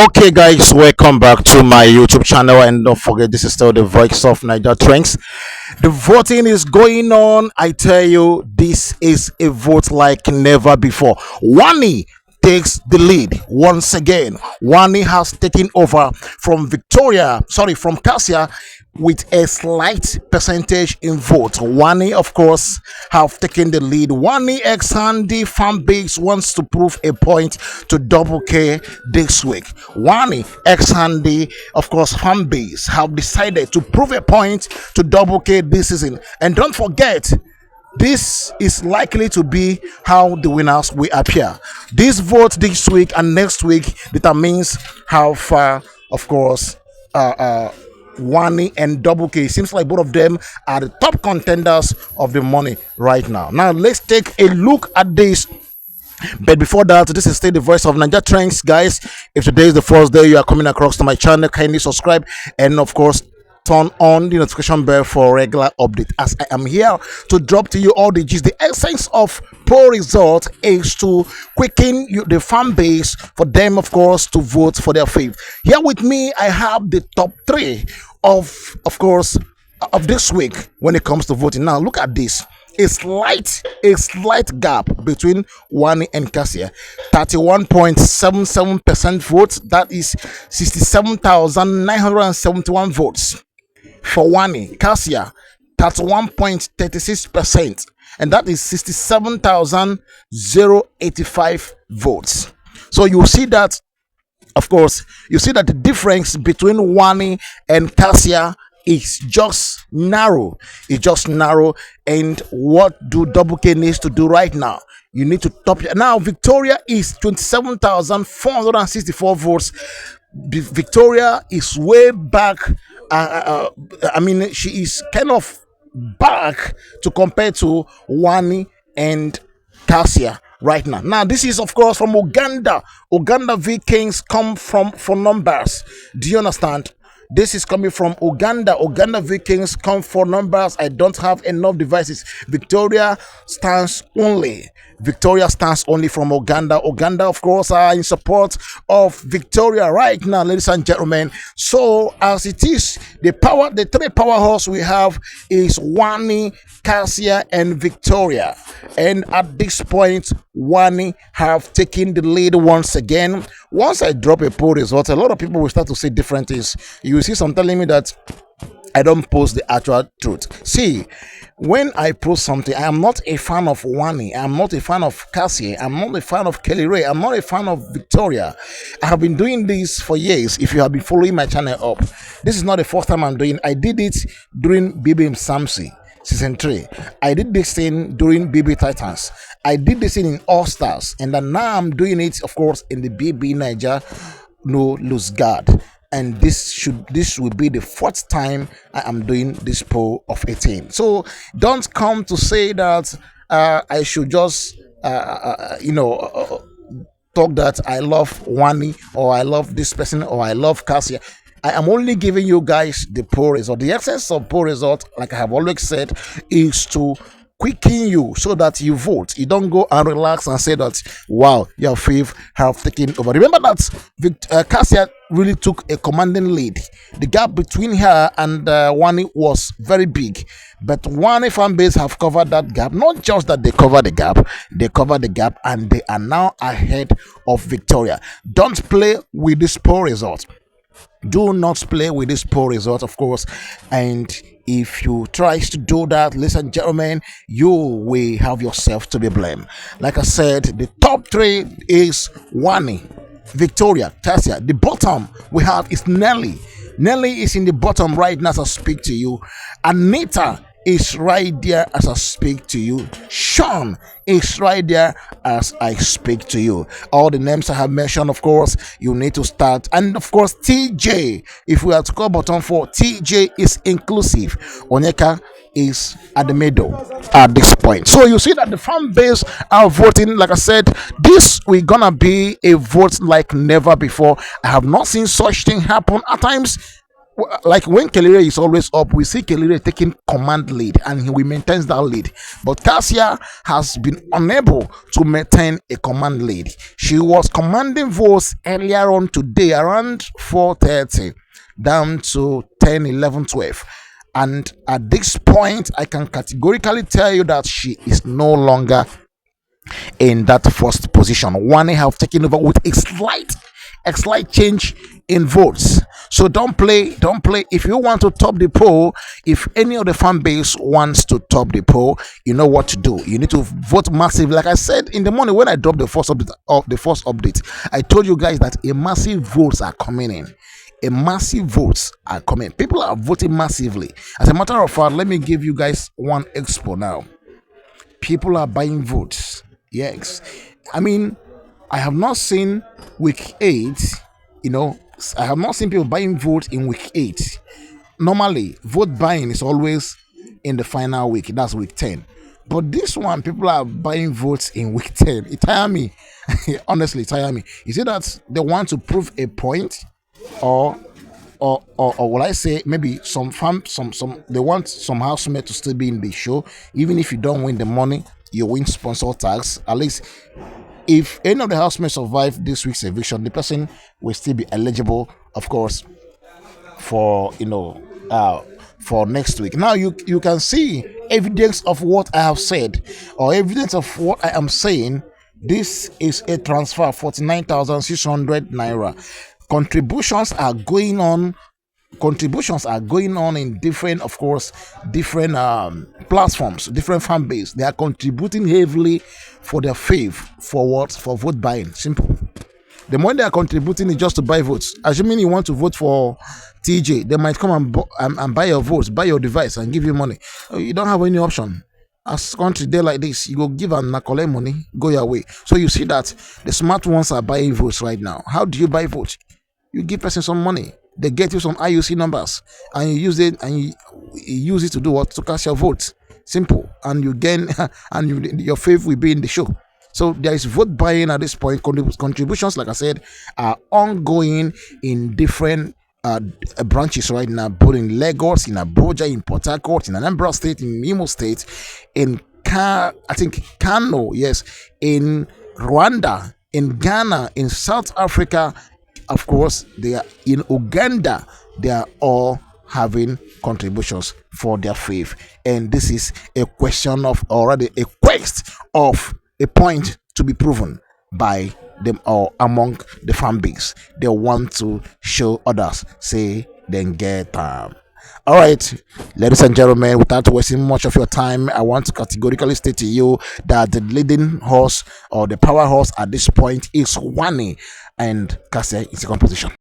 Okay, guys, welcome back to my YouTube channel, and don't forget this is still the voice of Niger Trends. The voting is going on. I tell you, this is a vote like never before. Wanni takes the lead once again. Wanni has taken over from from Cassia with a slight percentage in vote. Wanni, of course, have taken the lead. Wanni X Handy fan base wants to prove a point to Double K this week. Wanni X Handy, of course, fan base have decided to prove a point to Double K this season. And don't forget, this is likely to be how the winners will appear. This vote this week and next week determines how far, of course, Wanni and Double K. Seems like both of them are the top contenders of the money right now. Now let's take a look at this. But before that, this is still the voice of Niger Trends, guys. If today is the first day you are coming across to my channel, kindly subscribe and of course turn on the notification bell for regular update, as I am here to drop to you all the gist. The essence of poll result is to quicken the fan base for them, of course, to vote for their fave. Here with me, I have the top three of course, of this week when it comes to voting. Now look at this. A slight gap between Wanni and Cassia. 31.77% votes. That is 67,971 votes for Wanni. Cassia, 31.36%, and that is 67,085 votes. So you see that, of course, you see that the difference between Wanni and Cassia is just narrow. It's just narrow. And what do Double K needs to do right now? You need to top it. Now Victoria is 27,464 votes. Victoria is way back. I mean, she is kind of back to compare to Wanni and Cassia right now. Now, this is of course from Uganda. Uganda Vikings come from for numbers. Do you understand? This is coming from Uganda. Uganda Vikings come for numbers. I don't have enough devices. Victoria stands only. Victoria stands only from Uganda. Uganda, of course, are in support of Victoria right now, ladies and gentlemen. So, as it is, the three powerhouse we have is Wanni, Cassia, and Victoria. And at this point, Wanni have taken the lead once again. Once I drop a poll result, a lot of people will start to say different things. You will see some telling me that I don't post the actual truth. See, when I post something, I am not a fan of Wanni. I'm not a fan of Cassie. I'm not a fan of Kelly Ray. I'm not a fan of Victoria. I have been doing this for years. If you have been following my channel up, this is not the first time I'm doing. I did it during BB Samsi season 3. I did this thing during BB Titans. I did this thing in All Stars, and then now I'm doing it, of course, in the BB Niger No Lose Guard. And this will be the fourth time I am doing this poll of a team. So don't come to say that I should just talk that I love Wanni or I love this person or I love Cassia. I am only giving you guys the poll result. The essence of poll result, like I have always said, is to quicken you so that you vote. You don't go and relax and say that, wow, your fave have taken over. Remember that Cassia really took a commanding lead. The gap between her and Wanni was very big, but Wanni fan base have covered that gap. Not just that they covered the gap, they covered the gap, and they are now ahead of Victoria. Don't play with this poll result. Do not play with this poll result, of course. And if you try to do that, ladies and gentlemen, you will have yourself to be blamed. Like I said, the top three is Wanni, Victoria, Cassia. The bottom we have is Nelly. Nelly is in the bottom right now as I speak to you. Anita is right there as I speak to you. Sean is right there as I speak to you. All the names I have mentioned, of course, you need to start. And of course, TJ, if we are to call button 4, TJ is inclusive. Onyeka is at the middle at this point. So you see that the fan base are voting. Like I said, this we're gonna be a vote like never before. I have not seen such thing happen. At times like when Kelly is always up, we see Kelly taking command lead and he will maintain that lead. But Cassia has been unable to maintain a command lead. She was commanding votes earlier on today around 4:30 down to 10, 11, 12. And at this point, I can categorically tell you that she is no longer in that first position. Wanni have taken over with a slight change in votes. So don't play. If you want to top the poll, if any of the fan base wants to top the poll, you know what to do. You need to vote massive. Like I said in the morning when I dropped the first update, I told you guys that a massive votes are coming in. A massive votes are coming. People are voting massively. As a matter of fact, let me give you guys one expo now. People are buying votes. Yes. I mean, I have not seen week eight, you know, I have not seen people buying votes in week eight. Normally, vote buying is always in the final week, that's week 10. But this one, people are buying votes in week 10. It tire me. Honestly, it tire me. Is it that they want to prove a point, or or will I say maybe some they want some housemates to still be in the show, even if you don't win the money, you win sponsor tax. At least if any of the housemates survive this week's eviction, the person will still be eligible, of course, for for next week. Now you can see evidence of what I have said, or evidence of what I am saying. This is a transfer 49,600 naira. Contributions are going on. Contributions are going on in different, of course, different platforms, different fan base. They are contributing heavily for their faith, for what, for vote buying. Simple. The money they are contributing is just to buy votes. Assuming you want to vote for TJ, they might come and buy your votes, buy your device, and give you money. You don't have any option. As country there like this, you go give and collect money, go your way. So you see that the smart ones are buying votes right now. How do you buy votes? You give person some money, they get you some IUC numbers, and you use it to do what? To cast your vote. Simple. And you gain and your faith will be in the show. So there is vote buying at this point. Contributions, like I said, are ongoing in different branches right now, both in Lagos, in Abuja, in Port Harcourt, in Anambra State, in Imo State, in I think Kano, yes, in Rwanda, in Ghana, in South Africa, of course, they are in Uganda. They are all having contributions for their faith, and this is a question of, already a quest of a point to be proven by them, or among the fan base. They want to show others, say, then get all right, ladies and gentlemen, without wasting much of your time, I want to categorically state to you that the leading horse, or the power horse at this point, is Wanni, and Kassia in second position.